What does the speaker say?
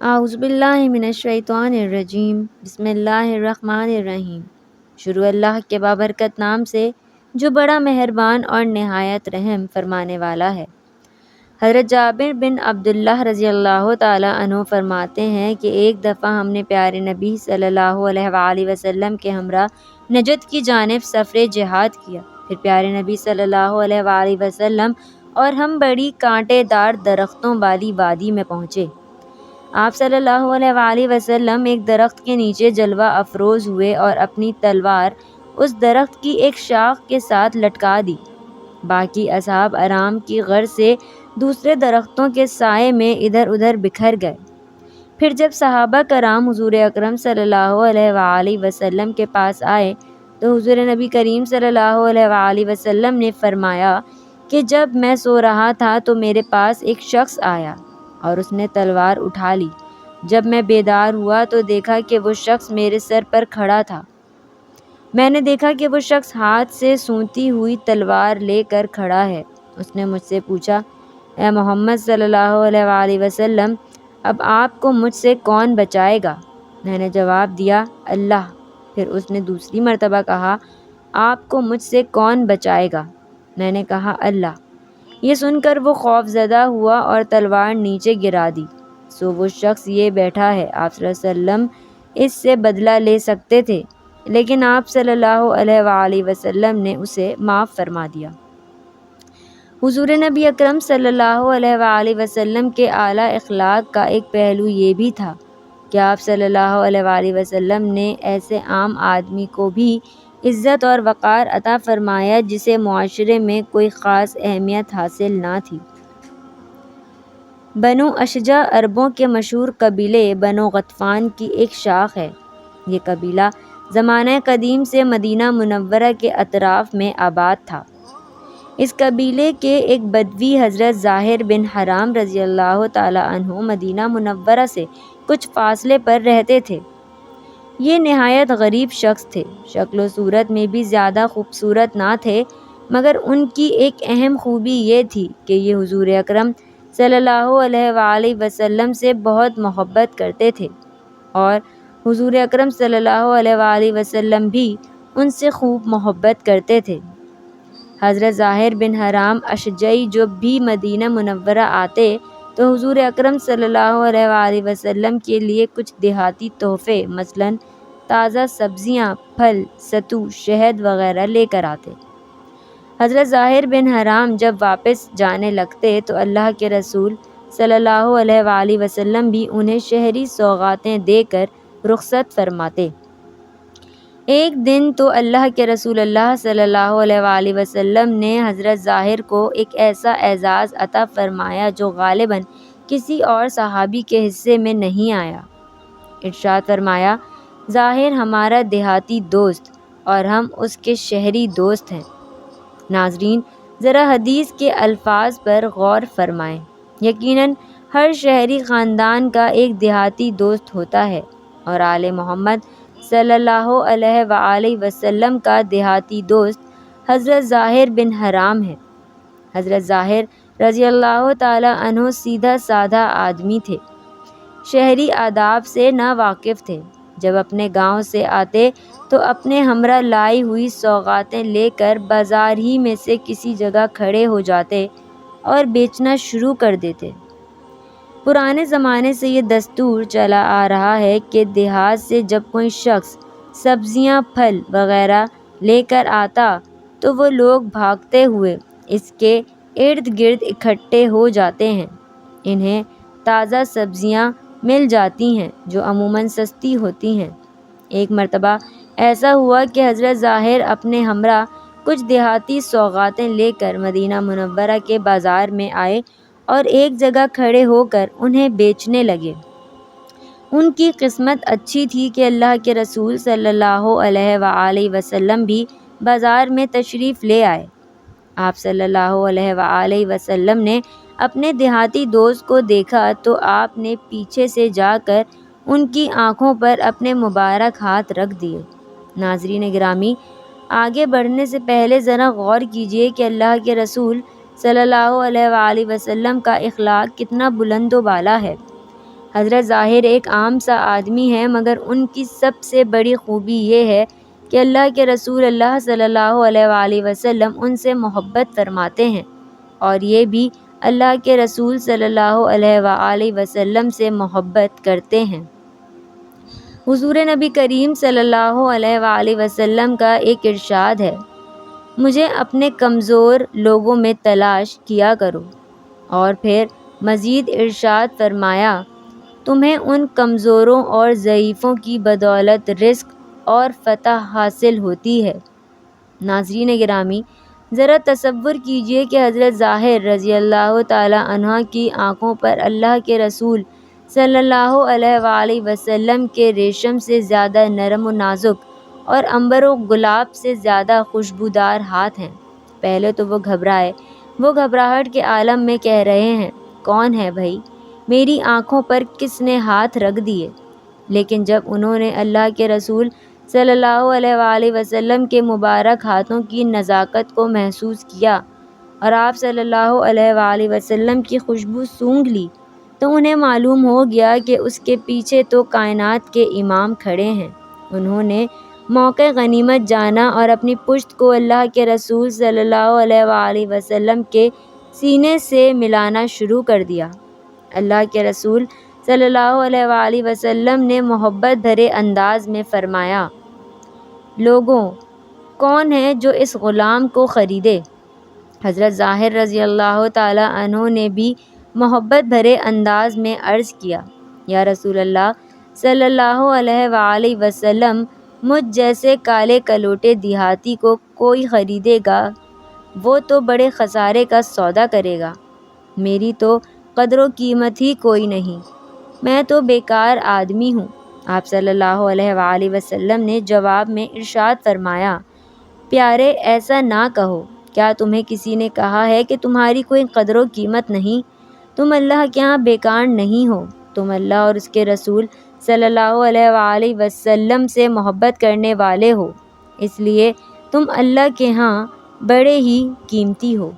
اعوذ باللہ من الشیطان الرجیم، بسم اللہ الرحمن الرحیم۔ شروع اللہ کے بابرکت نام سے جو بڑا مہربان اور نہایت رحم فرمانے والا ہے۔ حضرت جابر بن عبداللہ رضی اللہ تعالیٰ عنہ فرماتے ہیں کہ ایک دفعہ ہم نے پیارے نبی صلی اللہ علیہ وآلہ وسلم کے ہمراہ نجد کی جانب سفر جہاد کیا۔ پھر پیارے نبی صلی اللہ علیہ وآلہ وسلم اور ہم بڑی کانٹے دار درختوں والی وادی میں پہنچے۔ آپ صلی اللہ علیہ وآلہ وسلم ایک درخت کے نیچے جلوہ افروز ہوئے اور اپنی تلوار اس درخت کی ایک شاخ کے ساتھ لٹکا دی۔ باقی اصحاب آرام کی غرض سے دوسرے درختوں کے سائے میں ادھر ادھر بکھر گئے۔ پھر جب صحابہ کرام حضور اکرم صلی اللہ علیہ وآلہ وسلم کے پاس آئے تو حضور نبی کریم صلی اللہ علیہ وآلہ وسلم نے فرمایا کہ جب میں سو رہا تھا تو میرے پاس ایک شخص آیا اور اس نے تلوار اٹھا لی۔ جب میں بیدار ہوا تو دیکھا کہ وہ شخص میرے سر پر کھڑا تھا۔ میں نے دیکھا کہ وہ شخص ہاتھ سے سونتی ہوئی تلوار لے کر کھڑا ہے۔ اس نے مجھ سے پوچھا، اے محمد صلی اللہ علیہ وآلہ وسلم، اب آپ کو مجھ سے کون بچائے گا؟ میں نے جواب دیا، اللہ۔ پھر اس نے دوسری مرتبہ کہا، آپ کو مجھ سے کون بچائے گا؟ میں نے کہا، اللہ۔ یہ سن کر وہ خوف زدہ ہوا اور تلوار نیچے گرا دی۔ سو وہ شخص یہ بیٹھا ہے۔ آپ صلی اللہ علیہ وسلم اس سے بدلہ لے سکتے تھے، لیکن آپ صلی اللہ علیہ وآلہ وسلم نے اسے معاف فرما دیا۔ حضور نبی اکرم صلی اللہ علیہ وآلہ وسلم کے اعلیٰ اخلاق کا ایک پہلو یہ بھی تھا کہ آپ صلی اللہ علیہ وآلہ وسلم نے ایسے عام آدمی کو بھی عزت اور وقار عطا فرمایا جسے معاشرے میں کوئی خاص اہمیت حاصل نہ تھی۔ بنو اشجع عربوں کے مشہور قبیلے بنو غطفان کی ایک شاخ ہے۔ یہ قبیلہ زمانہ قدیم سے مدینہ منورہ کے اطراف میں آباد تھا۔ اس قبیلے کے ایک بدوی حضرت زاہر بن حرام رضی اللہ تعالیٰ عنہ مدینہ منورہ سے کچھ فاصلے پر رہتے تھے۔ یہ نہایت غریب شخص تھے۔ شکل و صورت میں بھی زیادہ خوبصورت نہ تھے، مگر ان کی ایک اہم خوبی یہ تھی کہ یہ حضور اکرم صلی اللہ علیہ وآلہ وسلم سے بہت محبت کرتے تھے اور حضور اکرم صلی اللہ علیہ وآلہ وسلم بھی ان سے خوب محبت کرتے تھے۔ حضرت زاہر بن حرام اشجعی جب بھی مدینہ منورہ آتے تو حضور اکرم صلی اللہ علیہ وآلہ وسلم کے لیے کچھ دیہاتی تحفے مثلاً تازہ سبزیاں، پھل، ستو، شہد وغیرہ لے کر آتے۔ حضرت زاہر بن حرام جب واپس جانے لگتے تو اللہ کے رسول صلی اللہ علیہ وآلہ وسلم بھی انہیں شہری سوغاتیں دے کر رخصت فرماتے۔ ایک دن تو اللہ کے رسول اللہ صلی اللہ علیہ وآلہ وسلم نے حضرت زاہر کو ایک ایسا اعزاز عطا فرمایا جو غالباً کسی اور صحابی کے حصے میں نہیں آیا۔ ارشاد فرمایا، زاہر ہمارا دیہاتی دوست اور ہم اس کے شہری دوست ہیں۔ ناظرین، ذرا حدیث کے الفاظ پر غور فرمائیں۔ یقیناً ہر شہری خاندان کا ایک دیہاتی دوست ہوتا ہے اور آل محمد صلی اللہ علیہ وآلہ وسلم کا دیہاتی دوست حضرت زاہر بن حرام ہے۔ حضرت زاہر رضی اللہ تعالیٰ عنہ سیدھا سادھا آدمی تھے، شہری آداب سے نا واقف تھے۔ جب اپنے گاؤں سے آتے تو اپنے ہمراہ لائی ہوئی سوغاتیں لے کر بازار ہی میں سے کسی جگہ کھڑے ہو جاتے اور بیچنا شروع کر دیتے۔ پرانے زمانے سے یہ دستور چلا آ رہا ہے کہ دیہات سے جب کوئی شخص سبزیاں، پھل وغیرہ لے کر آتا تو وہ لوگ بھاگتے ہوئے اس کے ارد گرد اکٹھے ہو جاتے ہیں۔ انہیں تازہ سبزیاں مل جاتی ہیں جو عموماً سستی ہوتی ہیں۔ ایک مرتبہ ایسا ہوا کہ حضرت ظاہر اپنے ہمراہ کچھ دیہاتی سوغاتیں لے کر مدینہ منورہ کے بازار میں آئے اور ایک جگہ کھڑے ہو کر انہیں بیچنے لگے۔ ان کی قسمت اچھی تھی کہ اللہ کے رسول صلی اللہ علیہ وآلہ وسلم بھی بازار میں تشریف لے آئے۔ آپ صلی اللہ علیہ وآلہ وسلم نے اپنے دیہاتی دوست کو دیکھا تو آپ نے پیچھے سے جا کر ان کی آنکھوں پر اپنے مبارک ہاتھ رکھ دیے۔ ناظرین گرامی، آگے بڑھنے سے پہلے ذرا غور کیجیے کہ اللہ کے رسول صلی اللہ علیہ وآلہ وسلم کا اخلاق کتنا بلند و بالا ہے۔ حضرت ظاہر ایک عام سا آدمی ہے، مگر ان کی سب سے بڑی خوبی یہ ہے کہ اللہ کے رسول اللہ صلی اللہ علیہ وآلہ وسلم ان سے محبت فرماتے ہیں، اور یہ بھی اللہ کے رسول صلی اللہ علیہ وآلہ وسلم سے محبت کرتے ہیں۔ حضور نبی کریم صلی اللہ علیہ وآلہ وسلم کا ایک ارشاد ہے، مجھے اپنے کمزور لوگوں میں تلاش کیا کرو، اور پھر مزید ارشاد فرمایا، تمہیں ان کمزوروں اور ضعیفوں کی بدولت رزق اور فتح حاصل ہوتی ہے۔ ناظرین گرامی، ذرا تصور کیجئے کہ حضرت ظاہر رضی اللہ تعالی عنہ کی آنکھوں پر اللہ کے رسول صلی اللہ علیہ وآلہ وسلم کے ریشم سے زیادہ نرم و نازک اور عنبر و گلاب سے زیادہ خوشبودار ہاتھ ہیں۔ پہلے تو وہ گھبرائے، وہ گھبراہٹ کے عالم میں کہہ رہے ہیں، کون ہے بھائی؟ میری آنکھوں پر کس نے ہاتھ رکھ دیے؟ لیکن جب انہوں نے اللہ کے رسول صلی اللہ علیہ وآلہ وسلم کے مبارک ہاتھوں کی نزاکت کو محسوس کیا اور آپ صلی اللہ علیہ وآلہ وسلم کی خوشبو سونگھ لی، تو انہیں معلوم ہو گیا کہ اس کے پیچھے تو کائنات کے امام کھڑے ہیں۔ انہوں نے موقع غنیمت جانا اور اپنی پشت کو اللہ کے رسول صلی اللہ علیہ وآلہ وسلم کے سینے سے ملانا شروع کر دیا۔ اللہ کے رسول صلی اللہ علیہ وآلہ وسلم نے محبت بھرے انداز میں فرمایا، لوگوں، کون ہے جو اس غلام کو خریدے؟ حضرت ظاہر رضی اللہ تعالی عنہ نے بھی محبت بھرے انداز میں عرض کیا، یا رسول اللہ صلی اللہ علیہ وآلہ وسلم، مجھ جیسے کالے کلوٹے دیہاتی کو کوئی خریدے گا، وہ تو بڑے خسارے کا سودا کرے گا۔ میری تو قدر و قیمت ہی کوئی نہیں، میں تو بیکار آدمی ہوں۔ آپ صلی اللہ علیہ وآلہ وسلم نے جواب میں ارشاد فرمایا، پیارے، ایسا نہ کہو، کیا تمہیں کسی نے کہا ہے کہ تمہاری کوئی قدر و قیمت نہیں؟ تم اللہ کے ہاں بیکار نہیں ہو، تم اللہ اور اس کے رسول صلی اللہ علیہ وآلہ وسلم سے محبت کرنے والے ہو، اس لیے تم اللہ کے ہاں بڑے ہی قیمتی ہو۔